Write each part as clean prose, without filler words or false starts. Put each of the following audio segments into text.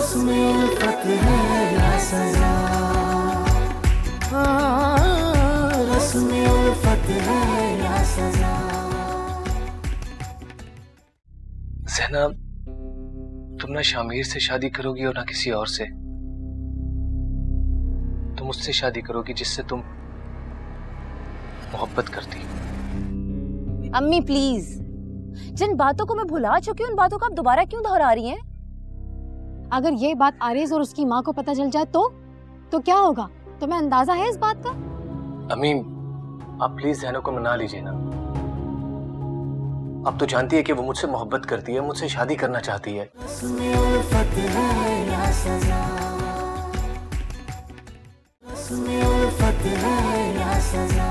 रस्म उल्फत है या सजा, रस्म उल्फत है या सजा। ज़ैनब, तुम ना शामिर से शादी करोगी और ना किसी और से। तुम उससे शादी करोगी जिससे तुम मोहब्बत करती। अम्मी प्लीज, जिन बातों को मैं भुला चुकी हूँ उन बातों को आप दोबारा क्यों दोहरा रही हैं? अगर ये बात आरिज़ और उसकी माँ को पता चल जाए तो क्या होगा? तुम्हें अंदाजा है इस बात का? अम्मी, आप प्लीज ज़ैनब को मना लीजिए ना। आप तो जानती है कि वो मुझसे मोहब्बत करती है, मुझसे शादी करना चाहती है। रस्म उल्फत है या सजा, रस्म उल्फत है या सजा।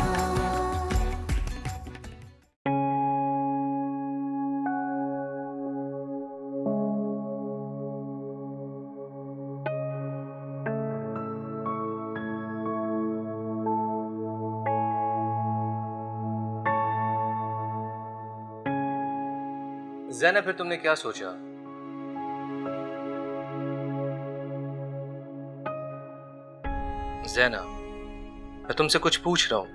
ज़ैनब, फिर तुमने क्या सोचा? ज़ैनब, मैं तुमसे कुछ पूछ रहा हूं।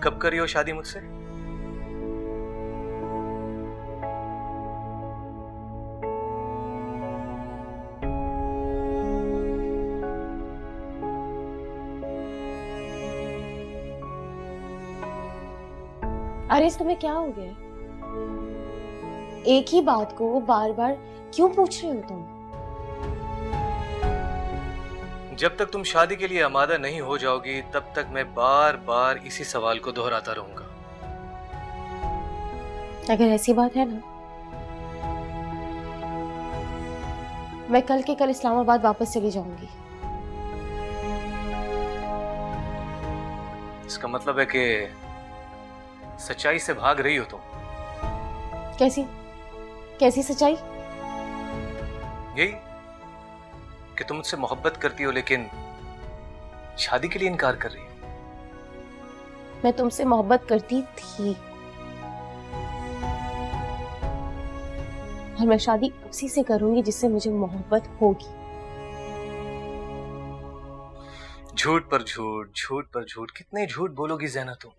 कब करी हो शादी मुझसे? अरे तुम्हें क्या हो गया? एक ही बात को बार बार क्यों पूछ रहे हो तुम? जब तक तुम शादी के लिए आमादा नहीं हो जाओगी तब तक मैं बार बार इसी सवाल को दोहराता रहूंगा। अगर ऐसी बात है ना, मैं कल के कल इस्लामाबाद वापस चली जाऊंगी। इसका मतलब है कि सच्चाई से भाग रही हो तुम। कैसी कैसी सच्चाई? यही कि तुम मुझसे मोहब्बत करती हो लेकिन शादी के लिए इनकार कर रही हो। मैं तुमसे मोहब्बत करती थी और मैं शादी उसी से करूंगी जिससे मुझे मोहब्बत होगी। झूठ पर झूठ, झूठ पर झूठ, कितने झूठ बोलोगी ज़ैनब तुम?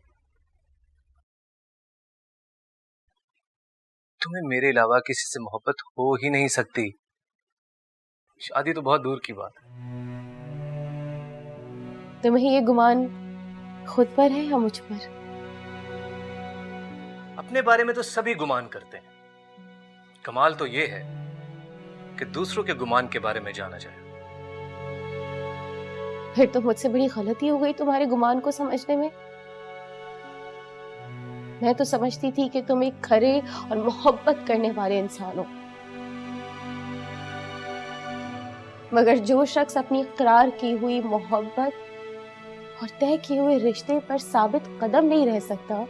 तुम्हें मेरे अलावा किसी से मोहब्बत हो ही नहीं सकती। शादी तो बहुत दूर की बात है। तुम्हें ये गुमान खुद पर है या मुझ पर? अपने बारे में तो सभी गुमान करते हैं, कमाल तो ये है कि दूसरों के गुमान के बारे में जाना जाए। फिर तो मुझसे बड़ी गलती हो गई तुम्हारे गुमान को समझने में। मैं तो समझती थी कि तुम एक खरे और मोहब्बत करने वाले इंसान हो, मगर जो शख्स अपनी इकरार की हुई मोहब्बत और तय किए हुए रिश्ते पर साबित कदम नहीं रह सकता,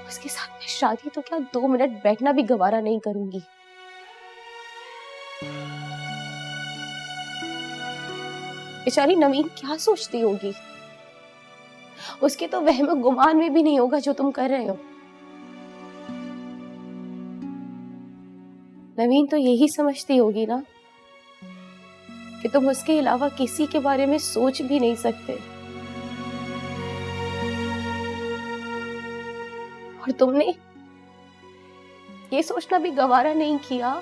उसके साथ मैं शादी तो क्या 2 मिनट बैठना भी गवारा नहीं करूंगी। बेचारी नवीन क्या सोचती होगी? उसके तो वहम गुमान में भी नहीं होगा जो तुम कर रहे हो। नवीन तो यही समझती होगी ना कि तुम उसके अलावा किसी के बारे में सोच भी नहीं सकते, और तुमने ये सोचना भी गवारा नहीं किया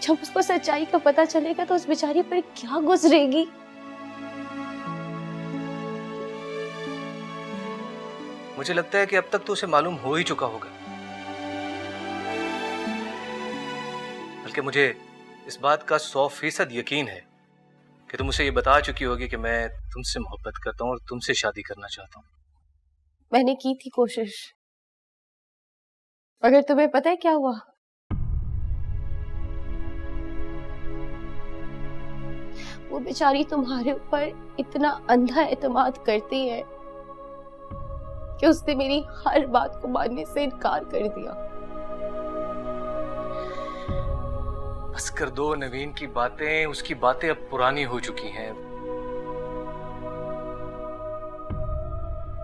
जब उसको सच्चाई का पता चलेगा तो उस बेचारी पर क्या गुजरेगी। मुझे लगता है कि अब तक तो उसे मालूम हो ही चुका होगा, बल्कि मुझे इस बात का 100% यकीन है कि तुम उसे ये बता चुकी होगी कि मैं तुमसे मोहब्बत करता हूँ और तुमसे शादी करना चाहता हूँ। मैंने की थी कोशिश, मगर तुम्हें पता है क्या हुआ? वो बेचारी तुम्हारे ऊपर इतना अंधा एतमाद करती है कि उसने मेरी हर बात को मानने से इनकार कर दिया। बस कर दो नवीन की बातें, उसकी बातें अब पुरानी हो चुकी हैं।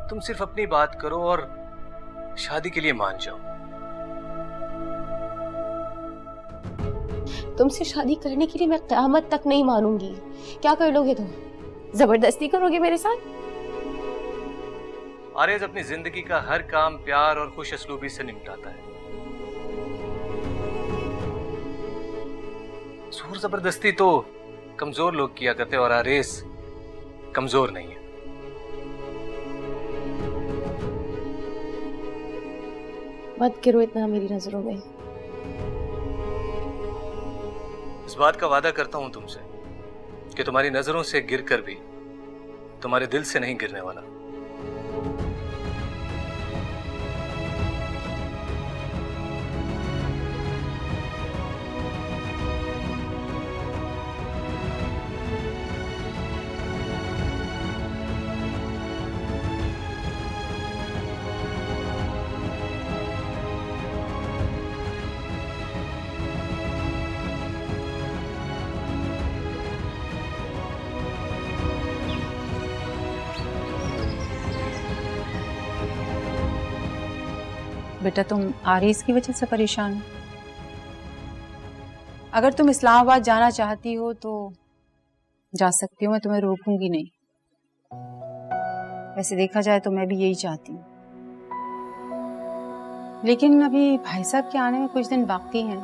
तुम सिर्फ अपनी बात करो और शादी के लिए मान जाओ। तुमसे शादी करने के लिए मैं क़यामत तक नहीं मानूंगी। क्या कर लोगे तुम? जबरदस्ती करोगे मेरे साथ? आरेज अपनी जिंदगी का हर काम प्यार और खुश असलूबी से निपटाता है। जोर जबरदस्ती तो कमजोर लोग किया करते और आरेज कमजोर नहीं है। मत गिरो इतना मेरी नजरों में। इस बात का वादा करता हूं तुमसे कि तुम्हारी नजरों से गिरकर भी तुम्हारे दिल से नहीं गिरने वाला। बेटा तुम आरिस की वजह से परेशान हो। अगर तुम इस्लामाबाद जाना चाहती हो तो जा सकती हो, मैं तुम्हें रोकूंगी नहीं। वैसे देखा जाए तो मैं भी यही चाहती हूँ, लेकिन अभी भाई साहब के आने में कुछ दिन बाकी हैं।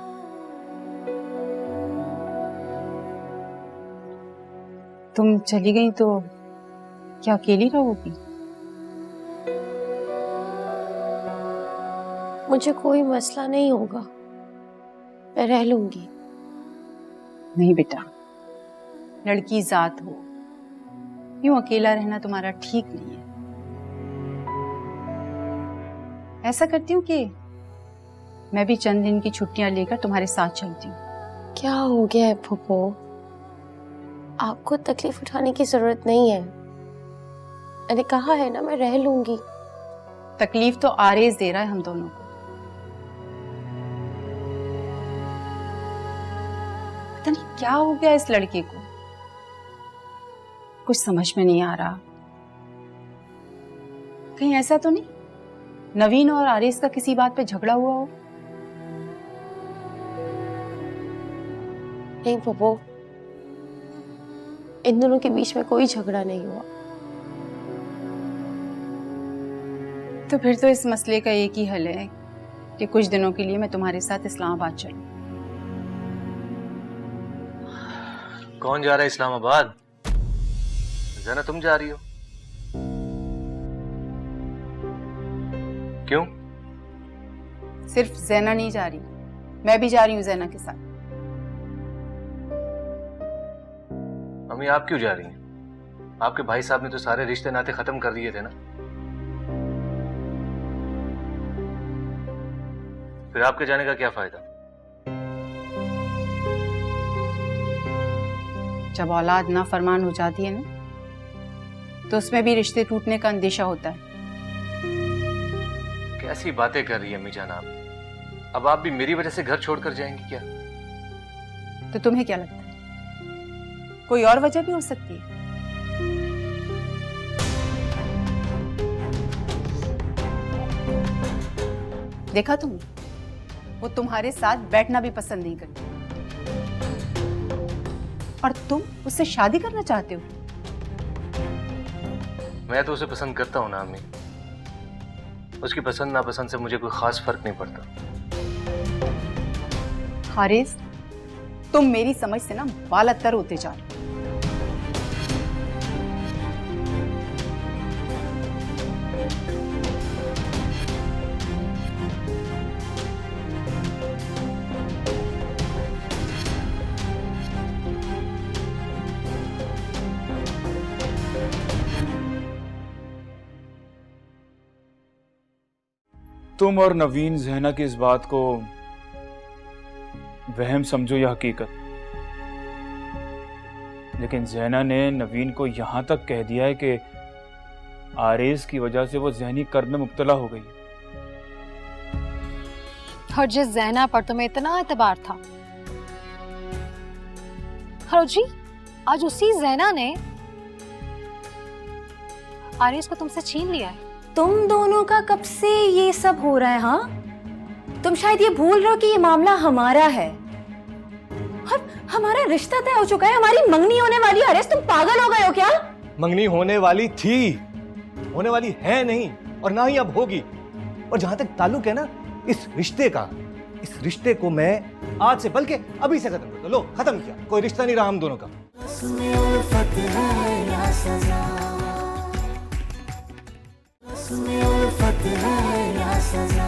तुम चली गई तो क्या अकेली रहोगी? मुझे कोई मसला नहीं होगा, मैं रह लूंगी। नहीं बेटा, लड़की जात हो, यूं अकेला रहना तुम्हारा ठीक नहीं है। ऐसा करती हूँ कि मैं भी चंद दिन की छुट्टियां लेकर तुम्हारे साथ चलती हूँ। क्या हो गया है फूफो? आपको तकलीफ उठाने की जरूरत नहीं है। मैंने कहा है ना, मैं रह लूंगी। तकलीफ तो आरेज दे रहा है हम दोनों को। पता नहीं क्या हो गया इस लड़के को, कुछ समझ में नहीं आ रहा। कहीं ऐसा तो नहीं नवीन और आरिस का किसी बात पे झगड़ा हुआ हो? नहीं फूफो, इन दोनों के बीच में कोई झगड़ा नहीं हुआ। तो फिर तो इस मसले का एक ही हल है कि कुछ दिनों के लिए मैं तुम्हारे साथ इस्लामाबाद चलूं। कौन जा रहा है इस्लामाबाद? ज़ैना तुम जा रही हो? क्यों? सिर्फ ज़ैना नहीं जा रही, मैं भी जा रही हूँ ज़ैना के साथ। अम्मी आप क्यों जा रही हैं? आपके भाई साहब ने तो सारे रिश्ते नाते खत्म कर दिए थे ना। फिर आपके जाने का क्या फायदा? जब औलाद ना फरमान हो जाती है ना, तो उसमें भी रिश्ते टूटने का अंदेशा होता है। कैसी बातें कर रही है अम्मी जान आप? अब आप भी मेरी वजह से घर छोड़कर जाएंगी क्या? तो तुम्हें क्या लगता है कोई और वजह भी हो सकती है? देखा तुमने, वो तुम्हारे साथ बैठना भी पसंद नहीं करती और तुम उससे शादी करना चाहते हो। मैं तो उसे पसंद करता हूं ना अम्मी। उसकी पसंद नापसंद से मुझे कोई खास फर्क नहीं पड़ता। हारिस, तुम मेरी समझ से ना बालतर होते जा रहे हो। तुम और नवीन ज़ैना की इस बात को वहम समझो या हकीकत, लेकिन ज़ैना ने नवीन को यहां तक कह दिया है कि आरेज की वजह से वो ज़हनी कर्ब में मुब्तला हो गई। और जिस ज़ैना पर तुम्हें इतना एतबार था, और जी आज उसी ज़ैना ने आरिस को तुमसे छीन लिया है। तुम दोनों का कब से ये सब हो रहा है? हाँ, तुम शायद ये भूल रहे हो कि ये मामला हमारा है और हमारा रिश्ता तय हो चुका है, हमारी मंगनी होने वाली है। अरेस, तुम पागल हो गए हो क्या? मंगनी होने वाली थी, होने वाली है नहीं, और ना ही अब होगी। और जहां तक ताल्लुक है ना इस रिश्ते का, इस रिश्ते को मैं आज से बल्कि अभी से खत्म कर दो। लो, खत्म किया, कोई रिश्ता नहीं रहा हम दोनों का। उसमें उल्फत है या सजा, उसमें उल्फत है या सजा।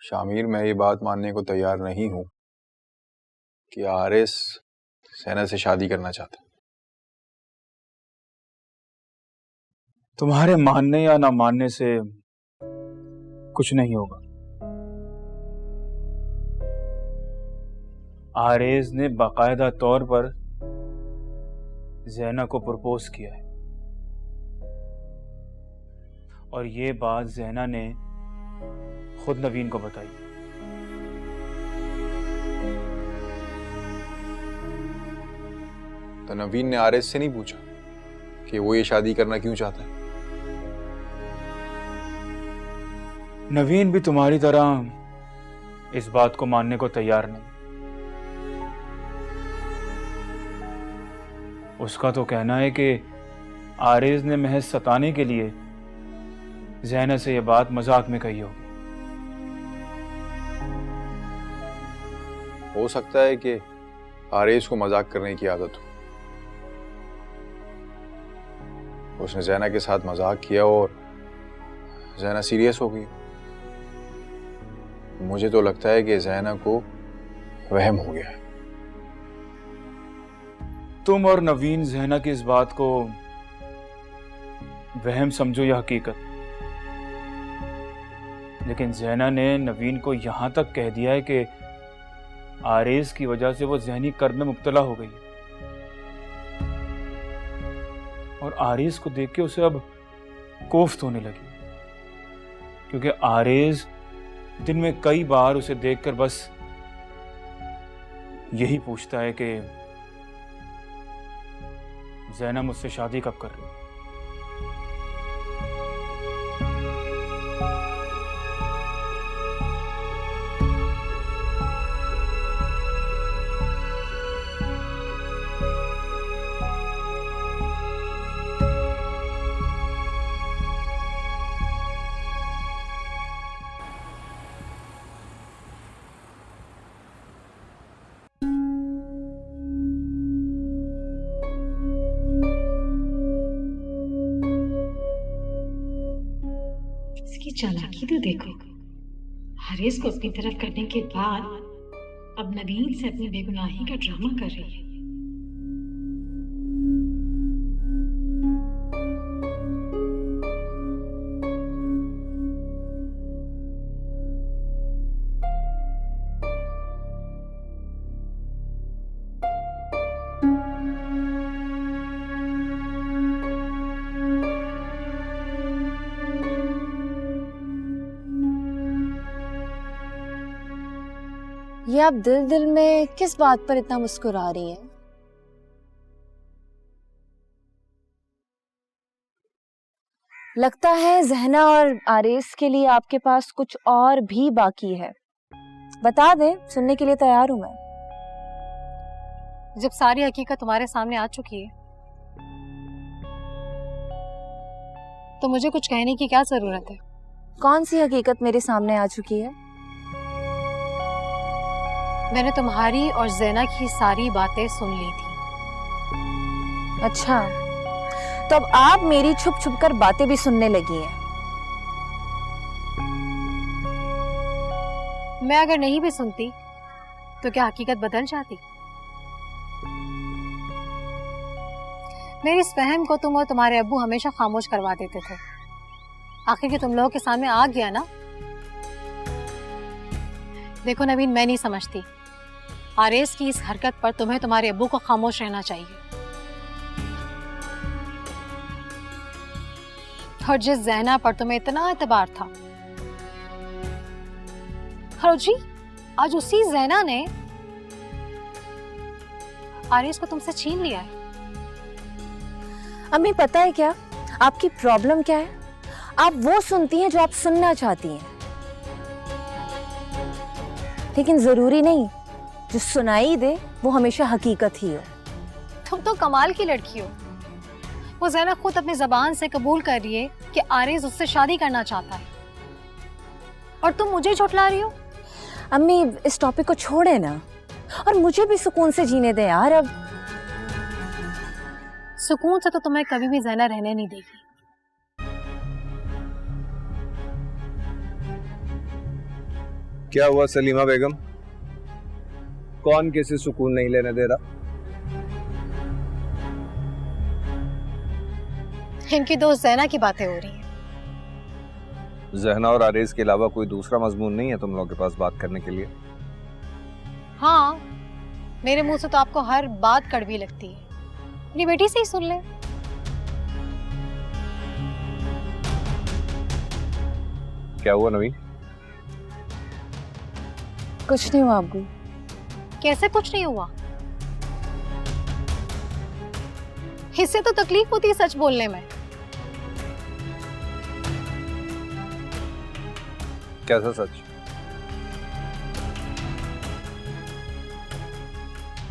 शामिर, मैं ये बात मानने को तैयार नहीं हूं कि आरिस सैना से शादी करना चाहता है। तुम्हारे मानने या ना मानने से कुछ नहीं होगा। आरेज ने बाकायदा तौर पर ज़ैना को प्रपोज किया है और ये बात ज़ैना ने खुद नवीन को बताई। तो नवीन ने आरिस से नहीं पूछा कि वो ये शादी करना क्यों चाहता है? नवीन भी तुम्हारी तरह इस बात को मानने को तैयार नहीं। उसका तो कहना है कि आरिज ने महज सताने के लिए ज़ैना से यह बात मजाक में कही होगी। हो सकता है कि आरिज को मजाक करने की आदत हो। उसने ज़ैना के साथ मजाक किया और ज़ैना सीरियस हो गई। मुझे तो लगता है कि ज़ैना को वहम हो गया है। तुम और नवीन ज़ैना की इस बात को वहम समझो या हकीकत, लेकिन ज़ैना ने नवीन को यहां तक कह दिया है कि आरेज की वजह से वो ज़हनी कर्ब में मुब्तला हो गई और आरेज को देख के उसे अब कोफ्त होने लगी, क्योंकि आरेज दिन में कई बार उसे देखकर बस यही पूछता है कि ज़ैना मुझसे शादी कब कर रही है। इसकी चालाकी तो देखो, हारिस को अपनी तरफ करने के बाद अब नवीन से अपनी बेगुनाही का ड्रामा कर रही है। ये आप दिल दिल में किस बात पर इतना मुस्कुरा रही हैं? लगता है ज़हना और आरेस के लिए आपके पास कुछ और भी बाकी है। बता दे, सुनने के लिए तैयार हूं मैं। जब सारी हकीकत तुम्हारे सामने आ चुकी है तो मुझे कुछ कहने की क्या जरूरत है? कौन सी हकीकत मेरे सामने आ चुकी है? मैंने तुम्हारी और ज़ैना की सारी बातें सुन ली थी। अच्छा, तो अब आप मेरी छुप छुप कर बातें भी सुनने लगी हैं। मैं अगर नहीं भी सुनती तो क्या हकीकत बदल जाती? मेरी इस फहम को तुम और तुम्हारे अब्बू हमेशा खामोश करवा देते थे। आखिर के तुम लोगों के सामने आ गया ना। देखो नवीन, मैं नहीं समझती आरेस की इस हरकत पर तुम्हें तुम्हारे अब्बू को खामोश रहना चाहिए। और जिस ज़हना पर तुम्हें इतना एतबार था, और जी आज उसी ज़ैना ने आरिस को तुमसे छीन लिया है। अम्मी पता है क्या आपकी प्रॉब्लम क्या है? आप वो सुनती हैं जो आप सुनना चाहती हैं, लेकिन जरूरी नहीं जो सुनाई दे वो हमेशा हकीकत ही हो। तुम तो कमाल की लड़की हो। वो ज़ैना खुद अपनी ज़बान से कबूल कर रही है कि आरिस उससे शादी करना चाहता है, और तुम मुझे झुठला रही हो। अम्मी इस टॉपिक को छोड़े ना, और मुझे भी सुकून से जीने दे यार। अब सुकून से तो तुम्हें कभी भी ज़ैना रहने नहीं देगी। क्या हुआ सलीमा बेगम? कौन किसी सुकून नहीं लेने दे रहा? इनकी दोस्त ज़ैना की बातें हो रही हैं। जहना और आरेज के अलावा कोई दूसरा मजमून नहीं है तुम लोगों के पास बात करने के लिए? हाँ, मेरे मुंह से तो आपको हर बात कड़वी लगती है। मेरी बेटी से ही सुन ले। क्या हुआ नवीन? कुछ नहीं हुआ अब्बू। कैसे कुछ नहीं हुआ? इससे तो तकलीफ होती है सच बोलने में। कैसा सच?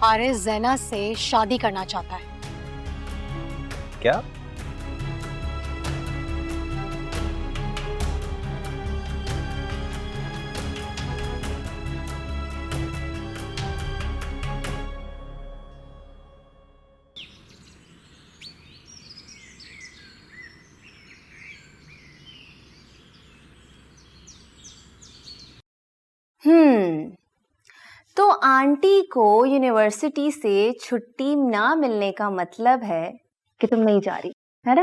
आरिस ज़ैना से शादी करना चाहता है। क्या? तो आंटी को यूनिवर्सिटी से छुट्टी ना मिलने का मतलब है कि तुम नहीं जा रही, है ना?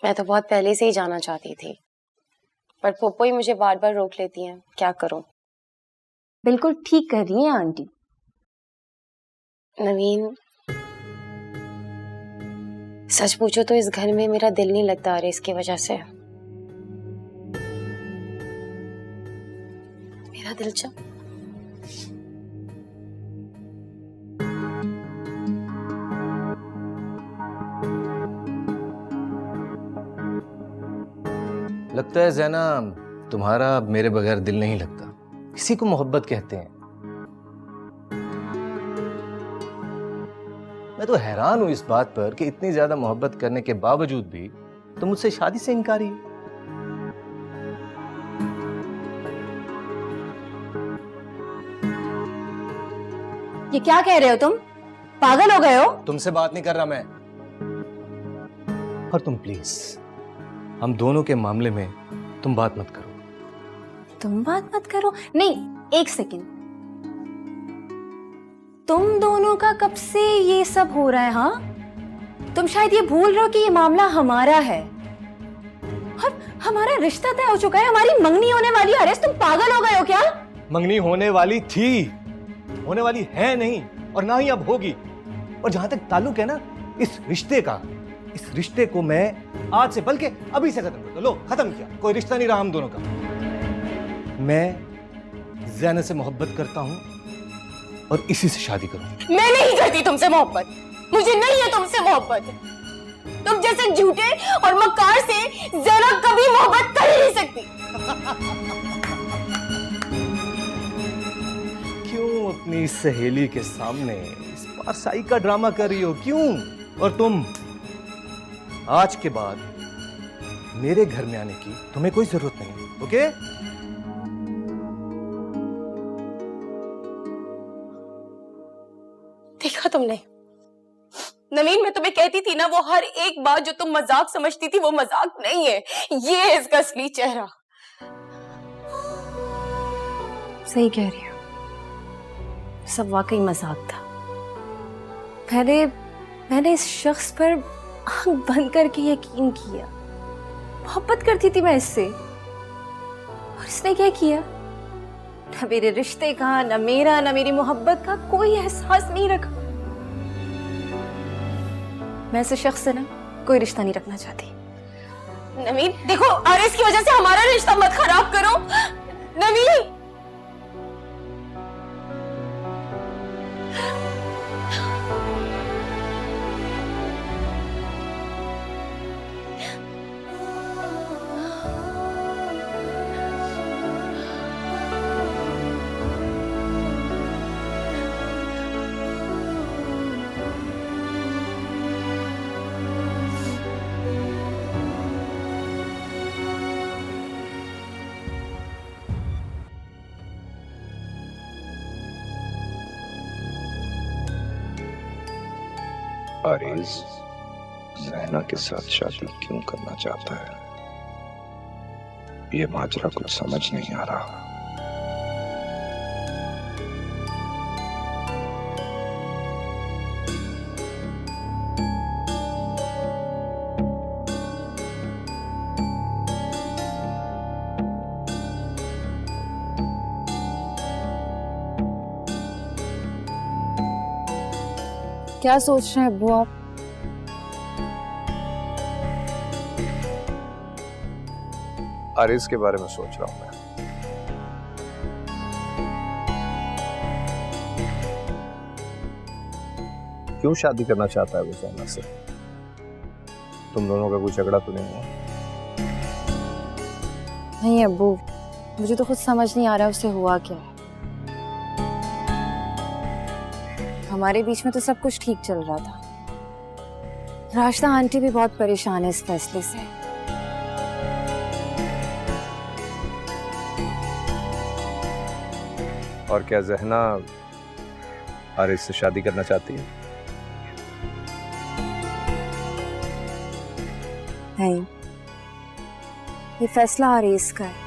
मैं तो बहुत पहले से ही जाना चाहती थी, पर पोपो ही मुझे बार बार रोक लेती हैं। क्या करूं? बिल्कुल ठीक कर रही हैं आंटी। नवीन, सच पूछो तो इस घर में मेरा दिल नहीं लगता अरे इसकी वजह से। मेरा दिल लगता है ज़ैना तुम्हारा अब मेरे बगैर दिल नहीं लगता। इसी को मोहब्बत कहते हैं। मैं तो हैरान हूं इस बात पर कि इतनी ज्यादा मोहब्बत करने के बावजूद भी तुम मुझसे शादी से इनकारी हो। ये क्या कह रहे हो तुम? पागल हो गए हो? तुमसे बात नहीं कर रहा मैं। और तुम प्लीज हम दोनों के मामले में तुम बात मत करो। तुम बात मत करो? नहीं, एक सेकंड। तुम दोनों का कब से ये सब हो रहा है? हाँ, तुम शायद ये भूल रहे हो कि ये मामला हमारा है और हमारा रिश्ता तय हो चुका है। हमारी मंगनी होने वाली है। अरे तुम पागल हो गए हो क्या? मंगनी होने वाली थी, होने वाली है नहीं, और ना ही अब होगी। और जहां तक ताल्लुक है ना इस रिश्ते का, इस रिश्ते को मैं आज से बल्कि अभी से खत्म कर दो। लो, खत्म किया। कोई रिश्ता नहीं रहा हम दोनों का। मैं ज़ैना से मोहब्बत करता हूं और इसी से शादी करूंगा। मैं नहीं करती तुमसे मोहब्बत। मुझे नहीं है तुमसे मोहब्बत। तुम जैसे झूठे और मक्कार से ज़ैना कभी मोहब्बत कर ही नहीं सकती। क्यों अपनी सहेली के सामने इस पारसाई का ड्रामा कर रही हो? क्यों? और तुम आज के बाद मेरे घर में आने की तुम्हें कोई जरूरत नहीं, ओके? देखा तुमने नवीन, मैं तुम्हें कहती थी ना, वो हर एक बात जो तुम मजाक समझती थी वो मजाक नहीं है। ये है इसका असली चेहरा। सही कह रही हो, सब वाकई मजाक था। मैंने इस शख्स पर आंख बंद करके यकीन किया। मोहब्बत करती थी मैं इससे, और इसने क्या किया? न मेरे रिश्ते का, न मेरा, न मेरी मोहब्बत का कोई एहसास नहीं रखा। मैं ऐसे शख्स से ना कोई रिश्ता नहीं रखना चाहती। नवीन देखो, आरिस की वजह से हमारा रिश्ता मत खराब करो। नवीन आरिज जहना के साथ शादी क्यों करना चाहता है, ये माजरा कुछ समझ नहीं आ रहा। क्या सोच रहे हैं अब्बू आप? आरिज के बारे में सोच रहा हूं मैं। क्यों शादी करना चाहता है वो जहना से? तुम दोनों का कोई झगड़ा तो नहीं है? नहीं अब्बू, मुझे तो खुद समझ नहीं आ रहा उसे हुआ क्या है। हमारे बीच में तो सब कुछ ठीक चल रहा था। राशिदा आंटी भी बहुत परेशान है इस फैसले से। और क्या जहना आरिज से शादी करना चाहती है? नहीं, ये फैसला आरिज का है।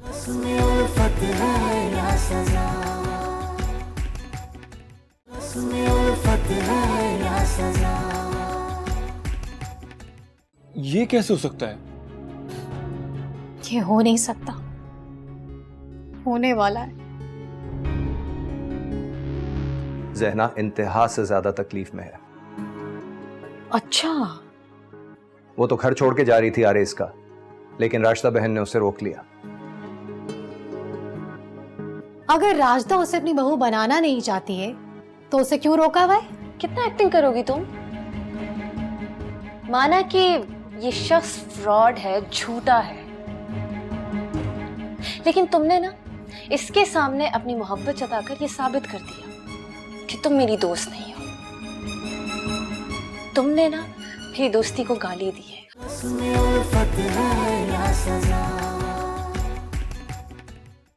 उसमें उल्फत है या सजा, उसमें उल्फत है या सजा। ये कैसे हो सकता है? ये हो नहीं सकता, होने वाला है। जहना इंतहा से ज्यादा तकलीफ में है। अच्छा, वो तो घर छोड़ के जा रही थी आरिज का, लेकिन राशिदा बहन ने उसे रोक लिया। अगर राजदा उसे अपनी बहू बनाना नहीं चाहती है तो उसे क्यों रोका हुआ है? कितना एक्टिंग करोगी तुम? माना कि ये शख्स फ्रॉड है, झूठा है, लेकिन तुमने ना इसके सामने अपनी मोहब्बत जताकर ये साबित कर दिया कि तुम मेरी दोस्त नहीं हो। तुमने ना मेरी दोस्ती को गाली दी है। उसमें उल्फत है या सजा।